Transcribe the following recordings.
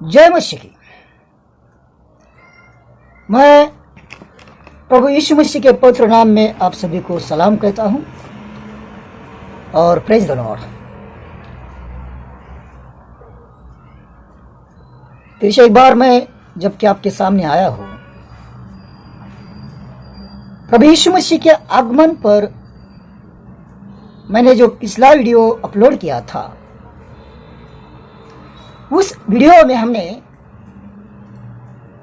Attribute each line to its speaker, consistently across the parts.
Speaker 1: जय मसीह की। मैं प्रभु यीशु मसीह के पवित्र नाम में आप सभी को सलाम कहता हूं और प्रेज द लॉर्ड। फिर से एक बार मैं जबकि आपके सामने आया हूं, प्रभु यीशु मसीह के आगमन पर मैंने जो पिछला वीडियो अपलोड किया था, उस वीडियो में हमने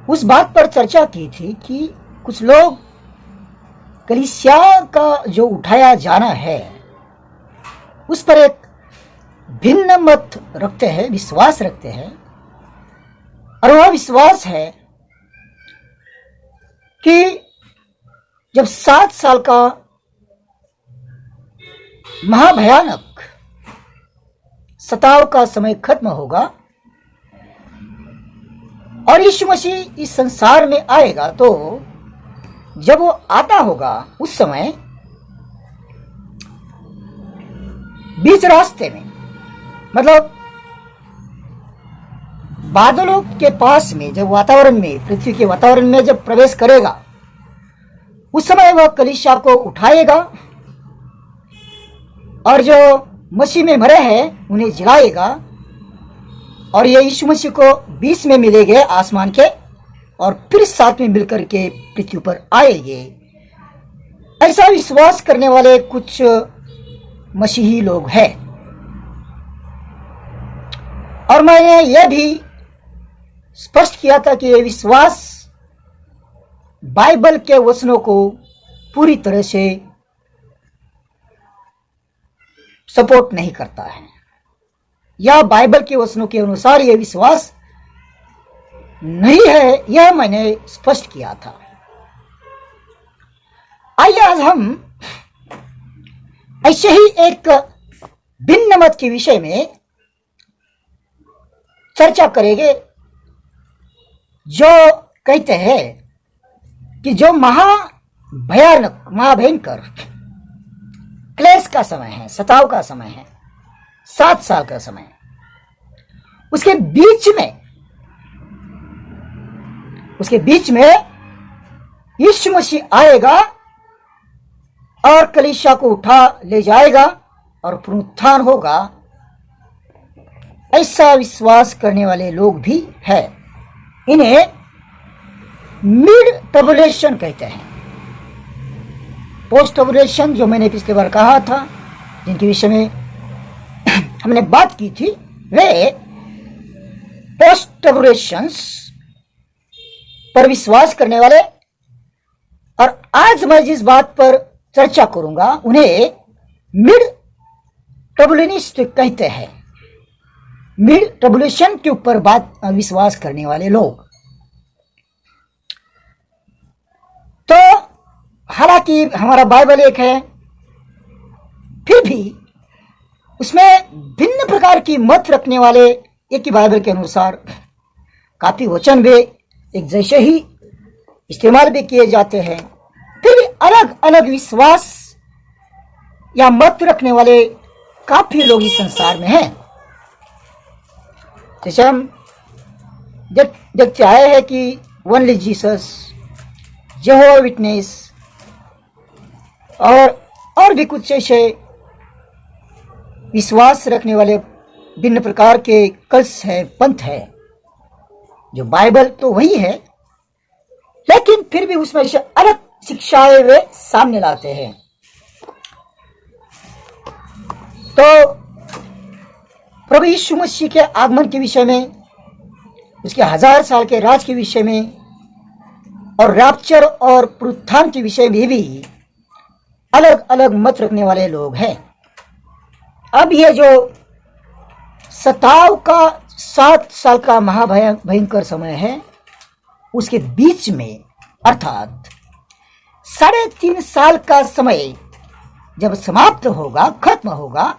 Speaker 1: उस बात पर चर्चा की थी कि कुछ लोग कलीसिया का जो उठाया जाना है उस पर एक भिन्न मत रखते हैं, विश्वास रखते हैं। और वह विश्वास है कि जब 7 साल का महाभयानक सताव का समय खत्म होगा और यीशु मसीह इस संसार में आएगा, तो जब वो आता होगा उस समय बीच रास्ते में, मतलब बादलों के पास में, जब वातावरण में, पृथ्वी के वातावरण में जब प्रवेश करेगा, उस समय वह कलीसिया को उठाएगा और जो मसीह में मरे हैं उन्हें जिलाएगा और ये यीशु मसीह को बीच में मिलेंगे आसमान के और फिर साथ में मिलकर के पृथ्वी पर आएंगे। ऐसा विश्वास करने वाले कुछ मसीही लोग हैं। और मैंने यह भी स्पष्ट किया था कि यह विश्वास बाइबल के वचनों को पूरी तरह से सपोर्ट नहीं करता है, या बाइबल के वचनों के अनुसार यह विश्वास नहीं है, यह मैंने स्पष्ट किया था। आइए आज हम ऐसे ही एक भिन्न मत के विषय में चर्चा करेंगे, जो कहते हैं कि जो महाभयानक, महाभयंकर क्लेश का समय है, सताव का समय है, 7 साल का समय, उसके बीच में यीशु मसीह आएगा और कलीसिया को उठा ले जाएगा और पुनरुत्थान होगा। ऐसा विश्वास करने वाले लोग भी हैं। इन्हें मिड ट्रिब्यूलेशन कहते हैं। पोस्ट ट्रिब्यूलेशन, जो मैंने पिछली बार कहा था, जिनके विषय में हमने बात की थी, वे पोस्ट ट्रिब्यूलेशंस पर विश्वास करने वाले, और आज मैं जिस बात पर चर्चा करूंगा उन्हें मिड ट्रिब्यूलेनिस्ट कहते हैं। मिड ट्रिब्यूलेशन के ऊपर बात विश्वास करने वाले लोग। तो हालांकि हमारा बाइबल एक है, फिर भी उसमें भिन्न प्रकार की मत रखने वाले एक ही बाइबल के अनुसार काफी वचन भी एक जैसे ही इस्तेमाल भी किए जाते हैं, फिर भी अलग अलग विश्वास या मत रखने वाले काफी लोग इस संसार में हैं। जैसे हम देखते आए हैं कि ओनली जीसस, यहोवा विटनेस और भी कुछ ऐसे विश्वास रखने वाले भिन्न प्रकार के कल्स है, पंथ है, जो बाइबल तो वही है, लेकिन फिर भी उसमें से अलग शिक्षाएं वे सामने लाते हैं। तो प्रभु यीशु मसीह के आगमन के विषय में, उसके 1000 साल के राज के विषय में और रैप्चर और पुनरुत्थान के विषय में भी अलग अलग मत रखने वाले लोग हैं। अब ये जो सताव का 7 साल का महाभयंकर समय है, उसके बीच में अर्थात 3.5 साल का समय जब समाप्त होगा, खत्म होगा,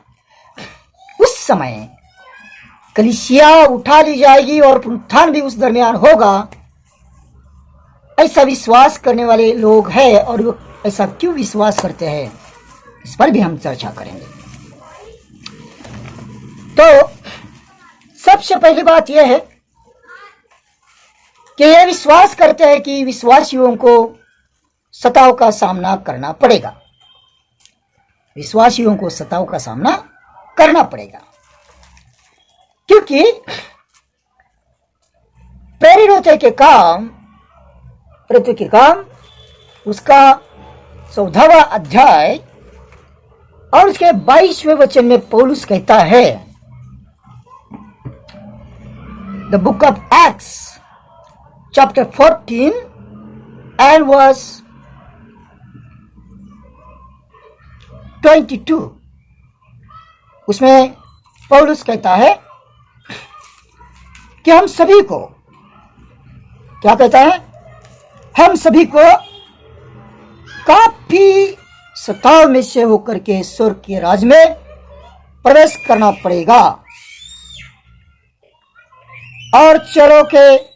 Speaker 1: उस समय कलीसिया उठा ली जाएगी और पुनरुत्थान भी उस दरमियान होगा। ऐसा विश्वास करने वाले लोग हैं, और वो ऐसा क्यों विश्वास करते हैं, इस पर भी हम चर्चा करेंगे। तो सबसे पहली बात यह है कि ये विश्वास करते हैं कि विश्वासियों को सताव का सामना करना पड़ेगा। विश्वासियों को सताव का सामना करना पड़ेगा, क्योंकि प्रेरितों के काम उसका 14वां अध्याय और उसके 22वें वचन में पौलुस कहता है, the book of Acts chapter 14 and verse 22, उसमें पौलुस कहता है कि हम सभी को, क्या कहता है, हम सभी को काफी सताव में से होकर के स्वर्ग के राज में प्रवेश करना पड़ेगा। और चलो के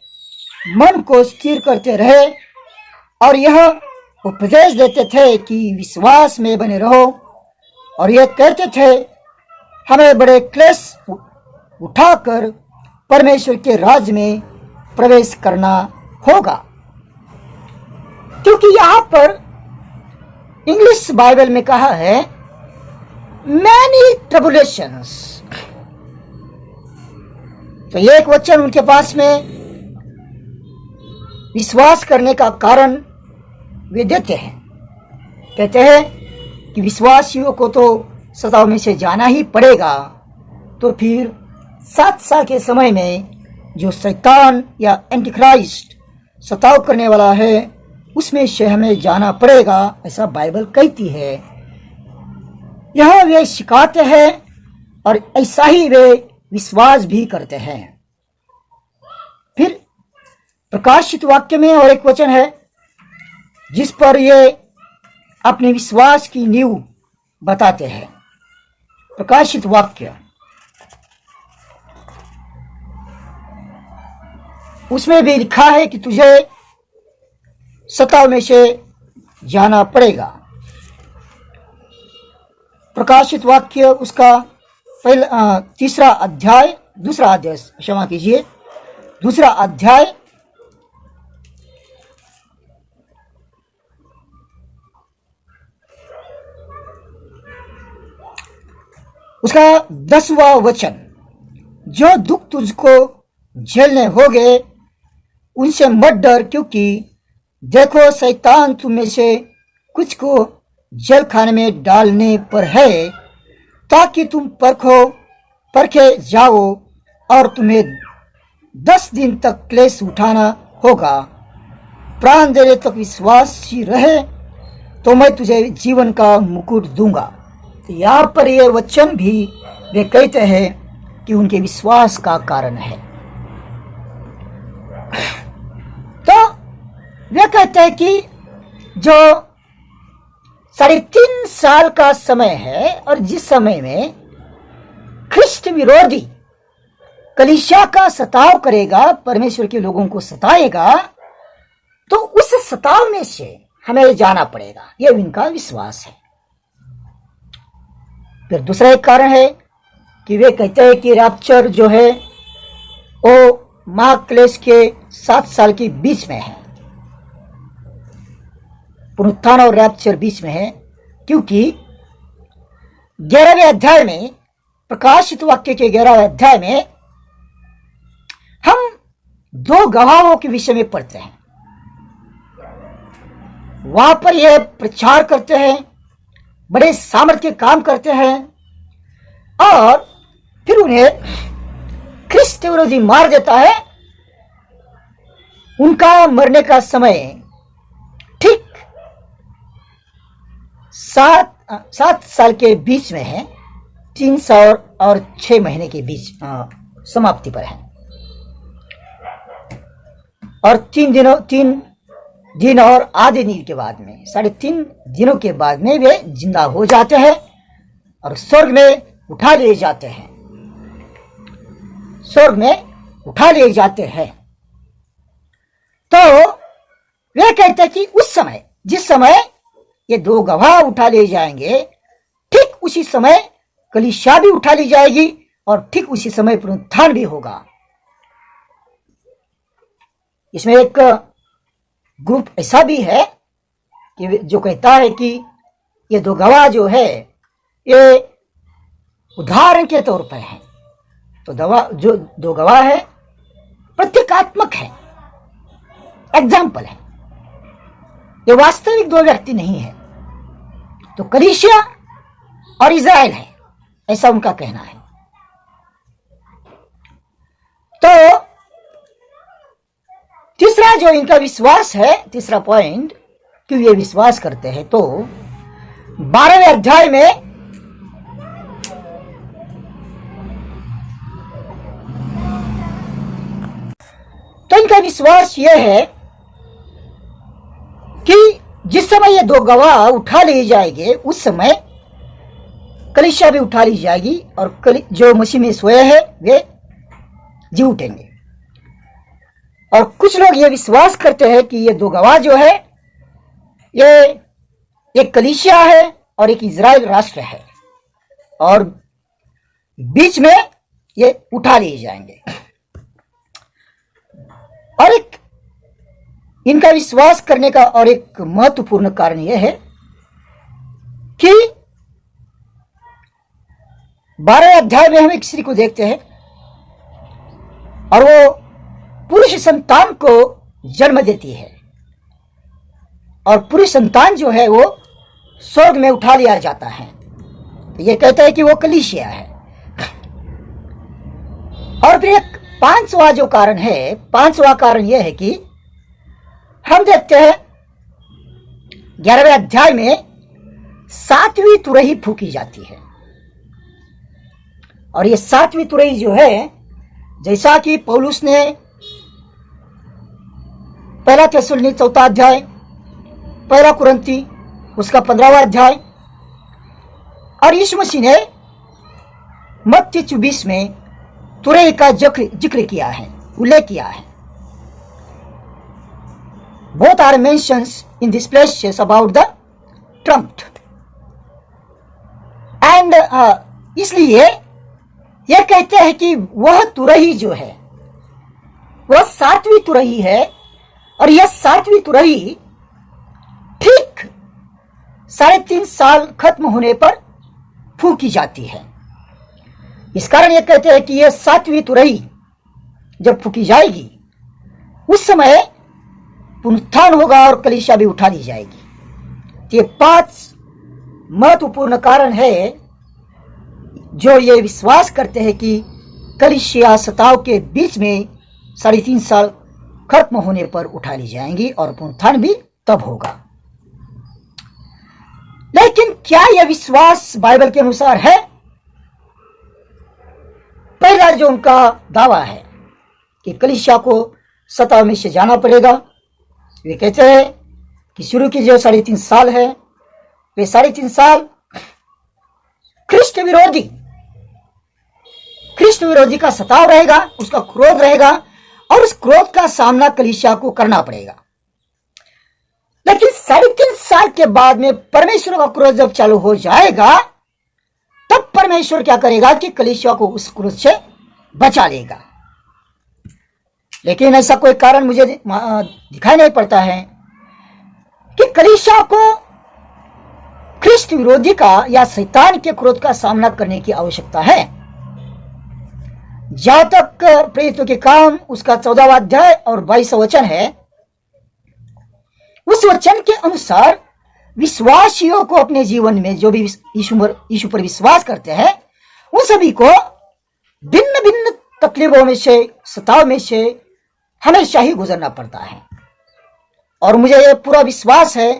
Speaker 1: मन को स्थिर करते रहे और यह उपदेश देते थे कि विश्वास में बने रहो, और यह कहते थे हमें बड़े क्लेश उठाकर परमेश्वर के राज्य में प्रवेश करना होगा। क्योंकि यहां पर इंग्लिश बाइबल में कहा है मैनी ट्रबुलेशंस, तो एक वचन उनके पास में विश्वास करने का कारण वे देते हैं। कहते हैं कि विश्वासियों को तो सताव में से जाना ही पड़ेगा, तो फिर 7 साल के समय में जो शैतान या एंटीक्राइस्ट सताव करने वाला है उसमें से हमें जाना पड़ेगा, ऐसा बाइबल कहती है। यह वे सिखाते हैं और ऐसा ही वे विश्वास भी करते हैं। फिर प्रकाशित वाक्य में और एक वचन है जिस पर ये अपने विश्वास की नींव बताते हैं। प्रकाशित वाक्य, उसमें भी लिखा है कि तुझे सताव में से जाना पड़ेगा। प्रकाशित वाक्य उसका दूसरा अध्याय, क्षमा कीजिए, दूसरा अध्याय उसका 10वां वचन, जो दुख तुझको झेलने होंगे उनसे मत डर, क्योंकि देखो शैतान तुम में से कुछ को जल खाने में डालने पर है, ताकि तुम परखे जाओ, और तुम्हें 10 दिन तक क्लेश उठाना होगा। प्राण देने तक विश्वासी रहे तो मैं तुझे जीवन का मुकुट दूंगा। तो यहाँ पर ये वचन भी वे कहते हैं कि उनके विश्वास का कारण है। तो वे कहते हैं कि जो 3.5 साल का समय है और जिस समय में ख्रिस्त विरोधी कलीसिया का सताव करेगा, परमेश्वर के लोगों को सताएगा, तो उस सताव में से हमें जाना पड़ेगा, यह इनका विश्वास है। फिर दूसरा एक कारण है कि वे कहते हैं कि रैप्चर जो है वो महाक्लेश के 7 साल के बीच में है, पुनरुत्थान और रैप्चर बीच में है, क्योंकि 11वें अध्याय में, प्रकाशित वाक्य के 11वें अध्याय में हम 2 गवाहों के विषय में पढ़ते हैं। वहां पर यह प्रचार करते हैं, बड़े सामर्थ्य के काम करते हैं, और फिर उन्हें ख्रिस्त विरोधी मार देता है। उनका मरने का समय ठीक 7 साल के बीच में है, 300 और 6 महीने के बीच समाप्ति पर है, और 3 दिन और आधे दिन के बाद में, 3.5 दिनों के बाद में वे जिंदा हो जाते हैं और स्वर्ग में उठा लिए जाते हैं, स्वर्ग में उठा लिए जाते हैं। तो वे कहते हैं कि उस समय, जिस समय ये 2 गवाह उठा लिए जाएंगे, ठीक उसी समय कलीसिया भी उठा ली जाएगी और ठीक उसी समय पुनरुत्थान भी होगा। इसमें एक ग्रुप ऐसा भी है कि जो कहता है कि ये दो गवाह जो है ये उदाहरण के तौर पर है। तो जो दो गवाह है प्रतीकात्मक है, एग्जाम्पल है, ये वास्तविक दो व्यक्ति नहीं है। तो कलीसिया और इज़राइल है, ऐसा उनका कहना है। तो तीसरा जो इनका विश्वास है, तीसरा पॉइंट, क्यों ये विश्वास करते हैं, तो 12वें अध्याय में तो इनका विश्वास यह है कि जिस समय ये दो गवाह उठा लिए जाएंगे उस समय कलीसिया भी उठा ली जाएगी और जो मसीह में सोए हैं वे जी उठेंगे। और कुछ लोग ये विश्वास करते हैं कि ये दो गवाह जो है ये एक कलीसिया है और एक इज़राइल राष्ट्र है और बीच में ये उठा लिए जाएंगे। और एक इनका विश्वास करने का और एक महत्वपूर्ण कारण यह है कि 12वें अध्याय में हम एक स्त्री को देखते हैं और वो पुरुष संतान को जन्म देती है और पुरुष संतान जो है वो स्वर्ग में उठा लिया जाता है। तो ये कहता है कि वो कलीसिया है। और फिर एक पांचवा जो कारण है, पांचवा कारण यह है कि हम देखते हैं 11वें अध्याय में 7वीं तुरही फूकी जाती है। और ये 7वीं तुरही जो है, जैसा कि पौलुस ने पहला थिस्सलुनीकि 4 अध्याय, पहला कुरिन्थी उसका 15वां अध्याय और यीशु मसीह ने मत्ती 24 में तुरही का जिक्र किया है, उल्लेख किया है। Both are mentions in this places about the trumpet and इसलिए यह कहते हैं कि वह तुरही जो है वह 7वीं तुरही है और यह 7वीं तुरही ठीक 3.5 साल खत्म होने पर फूकी जाती है। इस कारण यह कहते हैं कि यह 7वीं तुरही जब फूकी जाएगी उस समय पुनरुत्थान होगा और कलीसिया भी उठा ली जाएगी। ये 5 महत्वपूर्ण कारण है जो ये विश्वास करते हैं कि कलीसिया सताव के बीच में 3.5 साल खत्म होने पर उठा ली जाएंगी और पुनरुत्थान भी तब होगा। लेकिन क्या यह विश्वास बाइबल के अनुसार है? पहला जो उनका दावा है कि कलीसिया को सताव में से जाना पड़ेगा। वे कहते हैं कि शुरू की जो 3.5 साल है वे 3.5 साल ख्रिस्त विरोधी का सताव रहेगा, उसका क्रोध रहेगा और उस क्रोध का सामना कलीसिया को करना पड़ेगा। लेकिन 3.5 साल के बाद में परमेश्वर का क्रोध जब चालू हो जाएगा तब परमेश्वर क्या करेगा कि कलीसिया को उस क्रोध से बचा लेगा। लेकिन ऐसा कोई कारण मुझे दिखाई नहीं पड़ता है कि कलीसिया को ख्रिस्त विरोधी का या शैतान के क्रोध का सामना करने की आवश्यकता है। जहां तक प्रेरितों के काम उसका 14वां अध्याय और 22वां वचन है, उस वचन के अनुसार विश्वासियों को अपने जीवन में जो भी यीशु पर विश्वास करते हैं उन सभी को भिन्न भिन्न तकलीफों में से, सताव में से हमेशा ही गुजरना पड़ता है। और मुझे यह पूरा विश्वास है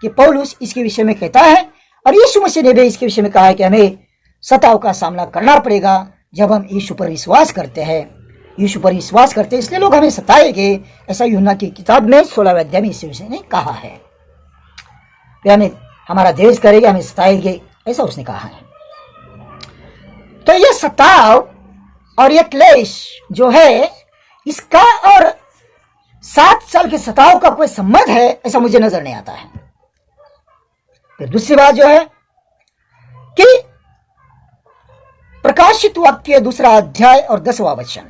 Speaker 1: कि पौलुस इसके विषय में कहता है और यीशु मसीह ने भी इसके विषय में कहा है कि हमें सताव का सामना करना पड़ेगा जब हम यीशु पर विश्वास करते हैं। यीशु पर विश्वास करते हैं इसलिए लोग हमें सताएंगे, ऐसा यूहन्ना की किताब में 16वें अध्याय में इस विषय ने कहा है। वे हमें हमारा देश करेंगे, हमें सताएंगे, ऐसा उसने कहा है। तो यह सताव और यह क्लेश जो है इसका और 7 साल के सताव का कोई संबंध है ऐसा मुझे नजर नहीं आता है। फिर दूसरी बात जो है कि प्रकाशित वाक्य 2 अध्याय और 10वां वचन,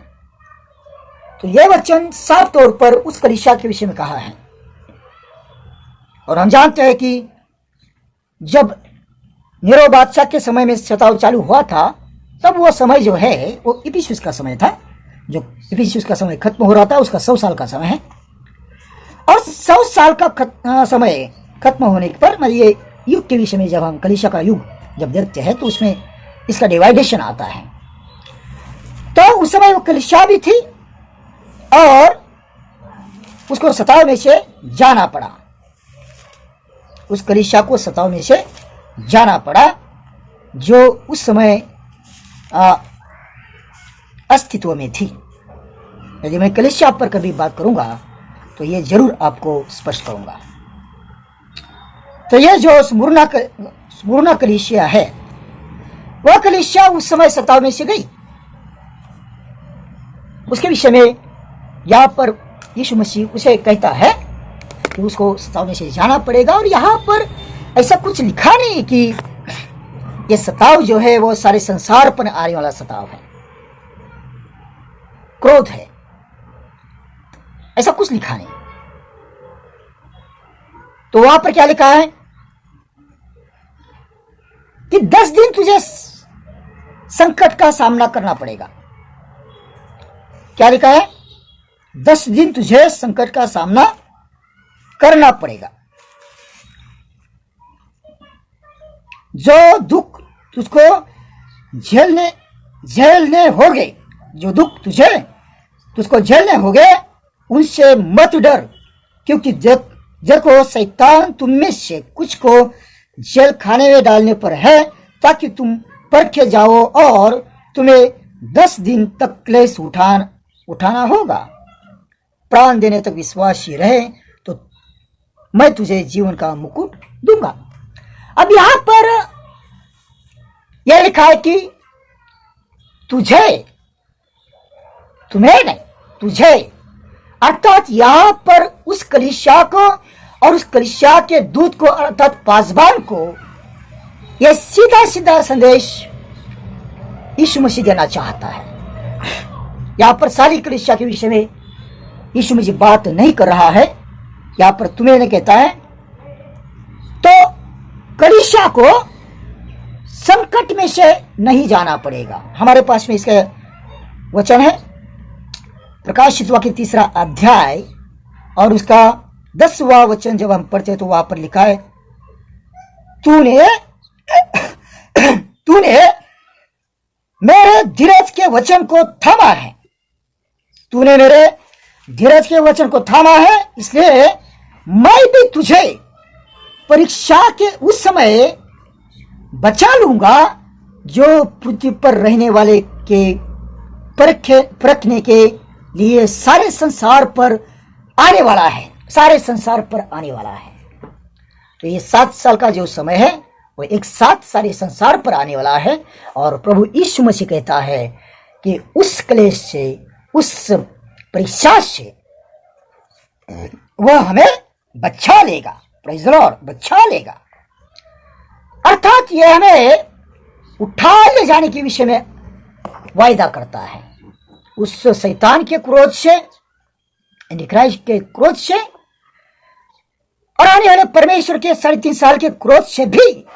Speaker 1: तो यह वचन साफ तौर पर उस कलीसिया के विषय में कहा है। और हम जानते हैं कि जब नीरो बादशाह के समय में सताव चालू हुआ था, तब वो समय जो है वो इफिसुस का समय था। जो इफिसुस का समय खत्म हो रहा था, उसका 100 साल का समय है। और 100 साल का समय खत्म होने पर, मैं ये युग के विषय में जब हम कलीसिया का युग जब देखते हैं तो उसमें इसका डिवाइडेशन आता है। तो उस समय वो कलीसिया भी थी और उसको सताव में से जाना पड़ा। उस कलीसिया को सताव में से जाना पड़ा जो उस समय अस्तित्व में थी। यदि मैं कलीसिया पर कभी बात करूंगा तो ये जरूर आपको स्पष्ट करूंगा। तो ये जो स्मुरना कलीसिया है, वह कलीसिया उस समय सताव में से गई। उसके विषय में यहाँ पर यीशु मसीह उसे कहता है कि उसको सताव में से जाना पड़ेगा। और यहाँ पर ऐसा कुछ लिखा नहीं कि ये सताव जो है वो सारे संसार पर आने वाला सताव है, क्रोध है, ऐसा कुछ लिखा नहीं। तो वहां पर क्या लिखा है कि 10 दिन तुझे संकट का सामना करना पड़ेगा। क्या लिखा है? 10 दिन तुझे संकट का सामना करना पड़ेगा। जो दुख तुझको झेलने होंगे, जो दुख तुझको झेलने होंगे, उनसे मत डर, क्योंकि जब को शैतान तुम में से कुछ को जेल खाने में डालने पर है, ताकि तुम परखे जाओ और तुम्हें 10 दिन तक क्लेश उठाना होगा। प्राण देने तक विश्वासी रहे तो मैं तुझे जीवन का मुकुट दूंगा। अब यहां पर यह लिखा है कि तुम्हें नहीं, तुझे, अर्थात यहां पर उस कलीसिया को और उस कलीसिया के दूत को अर्थात पासबान को यह सीधा सीधा संदेश यीशु मसीह देना चाहता है। यहां पर सारी कलीसिया के विषय में यीशु मसीह बात नहीं कर रहा है, यहां पर तुम्हें नहीं कहता है। तो कलीसिया को संकट में से नहीं जाना पड़ेगा। हमारे पास में इसका वचन है प्रकाशित वाक्य 3 अध्याय और उसका 10वां वचन जब हम पढ़ते हैं तो वहां पर लिखा है, तूने मेरे धीरज के वचन को थामा है। तूने मेरे धीरज के वचन को थामा है, इसलिए मैं भी तुझे परीक्षा के उस समय बचा लूंगा जो पृथ्वी पर रहने वाले के परखने के लिए सारे संसार पर आने वाला है, सारे संसार पर आने वाला है। तो ये 7 साल का जो समय है वो एक साथ सारे संसार पर आने वाला है। और प्रभु यीशु मसीह कहता है कि उस क्लेश से, उस परीक्षा से वह हमें बचा लेगा। प्रेज़ द लॉर्ड, बचा लेगा। अर्थात यह हमें उठा ले जाने के विषय में वायदा करता है। उस शैतान के क्रोध से, एंटीक्राइस्ट के क्रोध से और आने वाले परमेश्वर के 3.5 साल के क्रोध से भी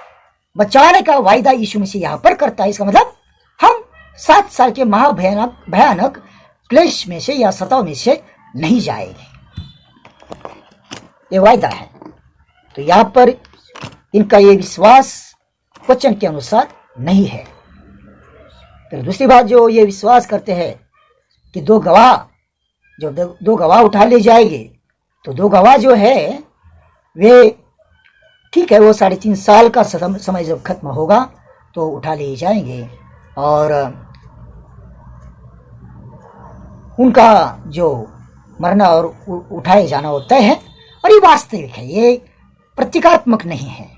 Speaker 1: बचाने का वायदा यीशु मसीह यहां पर करता है। इसका मतलब हम 7 साल के भयानक क्लेश में से या सताव में से नहीं जाएंगे, ये वायदा है। तो यहां पर इनका ये विश्वास वचन के अनुसार नहीं है। फिर दूसरी बात, जो ये विश्वास करते हैं कि दो गवाह उठा ले जाएंगे, तो 2 गवाह जो है वे ठीक है, वो 3.5 साल का समय जब खत्म होगा तो उठा ले जाएंगे और उनका जो मरना और उठाए जाना वो तय है। और ये वास्तविक है, ये प्रतीकात्मक नहीं है।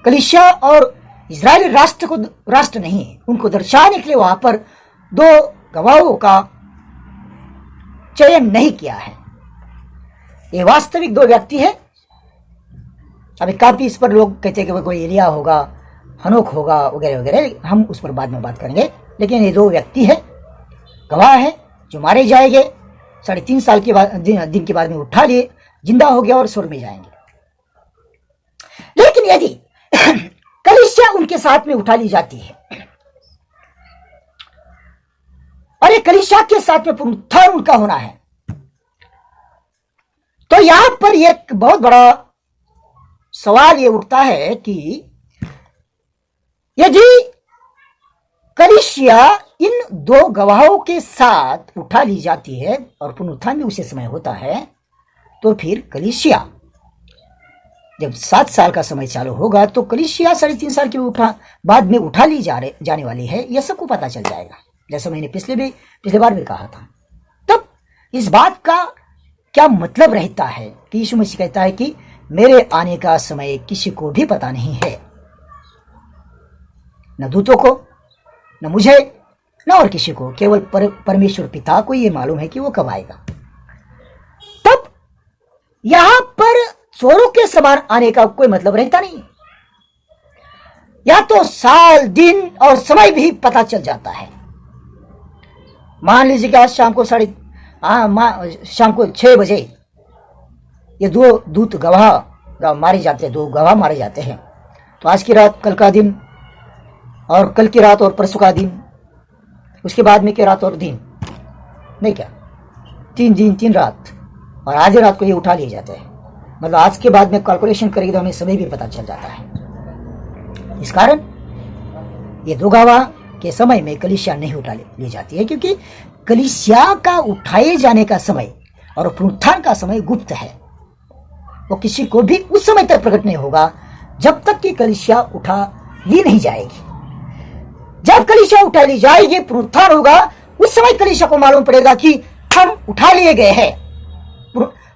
Speaker 1: कलीसिया और इजरायली राष्ट्र नहीं, उनको दर्शाने के लिए वहां पर 2 गवाहों का चयन नहीं किया है। ये वास्तविक 2 व्यक्ति है। अभी काफी इस पर लोग कहते हैं कि कोई एलिया होगा, हनोक होगा वगैरह वगैरह, हम उस पर बाद में बात करेंगे। लेकिन ये 2 व्यक्ति है, गवाह है जो मारे जाएंगे 3.5 साल के बाद दिन के बाद में उठा लिए, जिंदा हो गया और स्वर्ग में जाएंगे। लेकिन यदि कलीसिया उनके साथ में उठा ली जाती है और ये कलीसिया के साथ में पुनरुत्थान उनका होना है, तो यहां पर एक बहुत बड़ा सवाल ये उठता है कि यदि कलीसिया इन 2 गवाहों के साथ उठा ली जाती है और पुनरुत्थान भी उसी समय होता है, तो फिर कलीसिया जब 7 साल का समय चालू होगा तो कलीसिया 3.5 साल के बाद में उठा ली जाने वाली है, यह सबको पता चल जाएगा, जैसा मैंने पिछले बार भी कहा था। तब इस बात का क्या मतलब रहता है कि यीशु मसीह कहता है कि मेरे आने का समय किसी को भी पता नहीं है, न दूतों को, न मुझे, न और किसी को, केवल परमेश्वर पिता को यह मालूम है कि वो कब आएगा। तब यहां पर चोरों के समान आने का कोई मतलब रहता नहीं, या तो साल, दिन और समय भी पता चल जाता है। मान लीजिए कि आज शाम को 6 बजे ये 2 दूत गवाह मारे जाते हैं, 2 गवाह मारे जाते हैं, तो आज की रात, कल का दिन, और कल की रात और परसों का दिन, उसके बाद में की रात और दिन, नहीं क्या 3 दिन 3 रात, और आधी रात को ये उठा लिए जाते हैं। मतलब आज के बाद में कैलकुलेशन करेंगे तो हमें समय भी पता चल जाता है। इस कारण ये 2 गवाह के समय में कलीसिया नहीं उठा ली जाती है, क्योंकि कलीसिया का उठाए जाने का समय और पुनरुत्थान का समय गुप्त है। वो किसी को भी उस समय तक प्रकट नहीं होगा जब तक कि कलीसिया उठा ली नहीं जाएगी। जब कलीसिया उठा ली जाएगी, पुनरुत्थान होगा, उस समय कलीसिया को मालूम पड़ेगा कि हम उठा लिए गए हैं,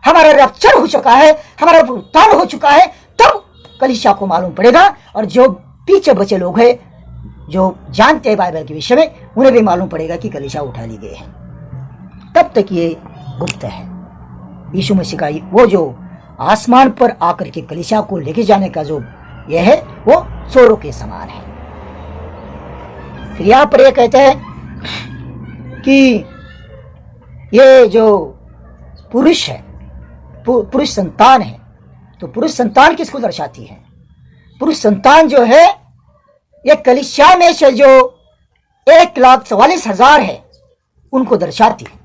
Speaker 1: हमारा रैप्चर हो चुका है, हमारा पुनरुत्थान हो चुका है। तब कलीसिया को मालूम पड़ेगा, और जो पीछे बचे लोग हैं जो जानते हैं बाइबल के विषय में, उन्हें भी मालूम पड़ेगा कि कलीसिया उठा ली गई है। तब तक ये गुप्त है। यीशु मसीह का वो जो आसमान पर आकर के कलीसिया को लेके जाने का जो यह है, वो चोरों के समान है। फिर यहां पर यह कहते हैं कि ये जो पुरुष है, पुरुष संतान है, तो पुरुष संतान किसको दर्शाती है? पुरुष संतान जो है, ये कलीसिया में से जो 1,44,000 है उनको दर्शाती है,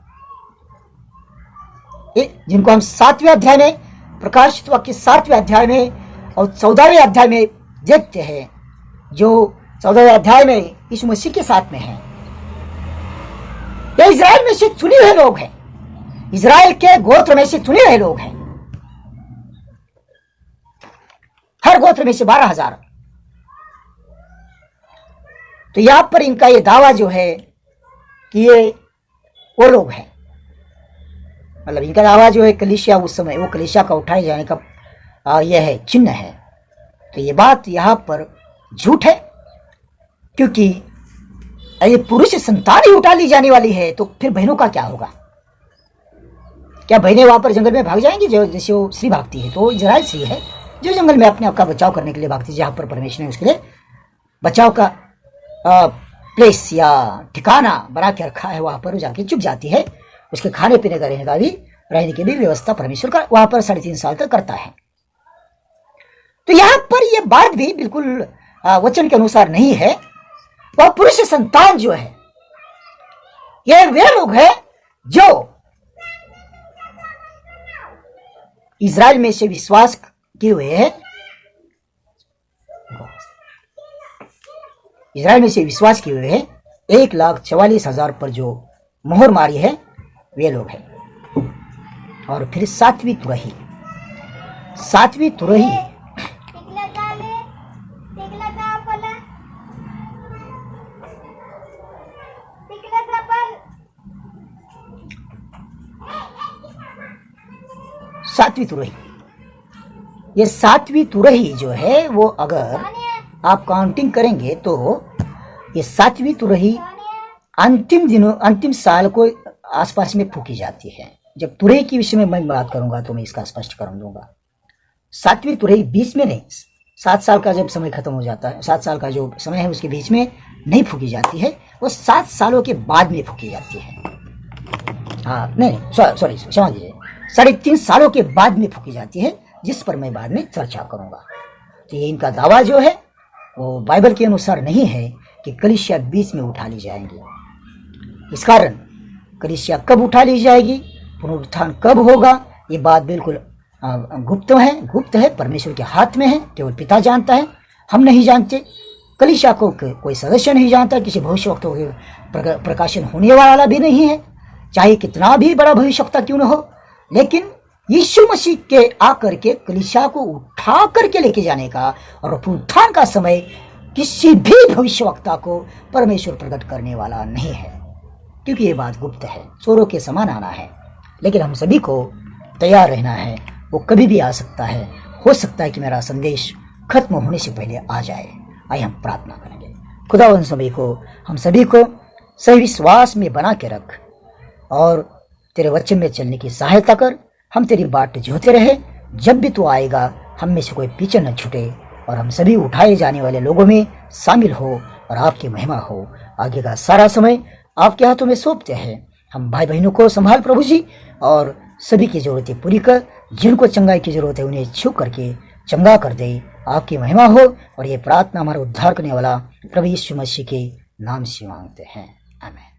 Speaker 1: जिनको हम 7वें अध्याय में, प्रकाशित वाक्य 7वें अध्याय में और 14वें अध्याय में देखते हैं, जो 14वें अध्याय में यीशु मसीह के साथ में है। ये इजराइल में से चुने हुए लोग हैं, इजराइल के गोत्र में से चुने हुए लोग हैं, हर गोत्र में से 12,000। तो यहां पर इनका ये दावा जो है कि ये वो लोग हैं, मतलब इनका दावा जो है कलीसिया उस समय, वो कलीसिया का उठाए जाने का यह है चिन्ह है। तो ये बात यहां पर झूठ है, क्योंकि ये पुरुष संतान ही उठा ली जाने वाली है, तो फिर बहनों का क्या होगा? क्या बहनें वहां पर जंगल में भाग जाएंगी? जो जैसे वो स्त्री भागती है, तो इजराइल स्त्री है जो जंगल में अपने आप का बचाव करने के लिए भागती है, जहां पर परमेश्वर ने उसके लिए बचाव का प्लेस या ठिकाना बना के रखा है, वहां पर जाके चुप जाती है। उसके खाने पीने का रहने की भी व्यवस्था परमेश्वर का वहां पर 3.5 साल तक करता है। तो यहां पर यह बात भी बिल्कुल वचन के अनुसार नहीं है। वह पुरुष संतान जो है, यह वे लोग हैं जो इजराइल में से विश्वास किए हुए हैं, इजराइल में से विश्वास किए हुए हैं, 1,44,000 पर जो मोहर मारी है वे लोग हैं। और फिर 7वीं तुरही, 7वीं तुरही ये 7वीं तुरही जो है, वो अगर आप काउंटिंग करेंगे तो ये 7वीं तुरही अंतिम साल को आसपास में फूकी जाती है। जब तुरही के विषय में मैं बात करूंगा तो मैं इसका स्पष्ट कर दूंगा। 7वीं तुरही बीच में नहीं, 7 साल का जब समय खत्म हो जाता है, 7 साल का जो समय है उसके बीच में नहीं फूकी जाती है, वो 7 सालों के बाद में फूकी जाती है। हाँ नहीं, सॉरी क्षमा कीजिए, 3.5 सालों के बाद में फूकी जाती है, जिस पर मैं बाद में चर्चा करूंगा। तो ये इनका दावा जो है वो बाइबल के अनुसार नहीं है कि कलीसिया बीच में उठा ली जाएंगी। इस कारण कलीसिया कब उठा ली जाएगी, पुनरुत्थान कब होगा, ये बात बिल्कुल गुप्त है, परमेश्वर के हाथ में है, केवल पिता जानता है, हम नहीं जानते। कलीसिया को कोई सदस्य नहीं जानता, किसी भविष्यवक्ता के प्रकाशन होने वाला भी नहीं है, चाहे कितना भी बड़ा भविष्यवक्ता क्यों न हो। लेकिन यीशु मसीह के आकर के कलीसिया को उठा करके लेके जाने का और पुनरुत्थान का समय किसी भी भविष्यवक्ता को परमेश्वर प्रकट करने वाला नहीं है, क्योंकि ये बात गुप्त है, चोरों के समान आना है। लेकिन हम सभी को तैयार रहना है, वो कभी भी आ सकता है। हो सकता है कि मेरा संदेश खत्म होने से पहले आ जाए। आइए हम प्रार्थना करेंगे। खुदा उन सभी को, हम सभी को सही विश्वास में बना के रख और तेरे वचन में चलने की सहायता कर। हम तेरी बाट जोते रहे, जब भी तू आएगा हम में से कोई पीछे न छूटे और हम सभी उठाए जाने वाले लोगों में शामिल हो और आपकी महिमा हो। आगे का सारा समय आपके हाथों में सौंपते हैं। हम भाई बहनों को संभाल प्रभु जी, और सभी की जरूरतें पूरी कर। जिनको चंगाई की जरूरत है उन्हें छू करके चंगा कर दे। आपकी महिमा हो। और ये प्रार्थना हमारा उद्धार करने वाला प्रभु यीशु मसीह के नाम से मांगते हैं, आमीन।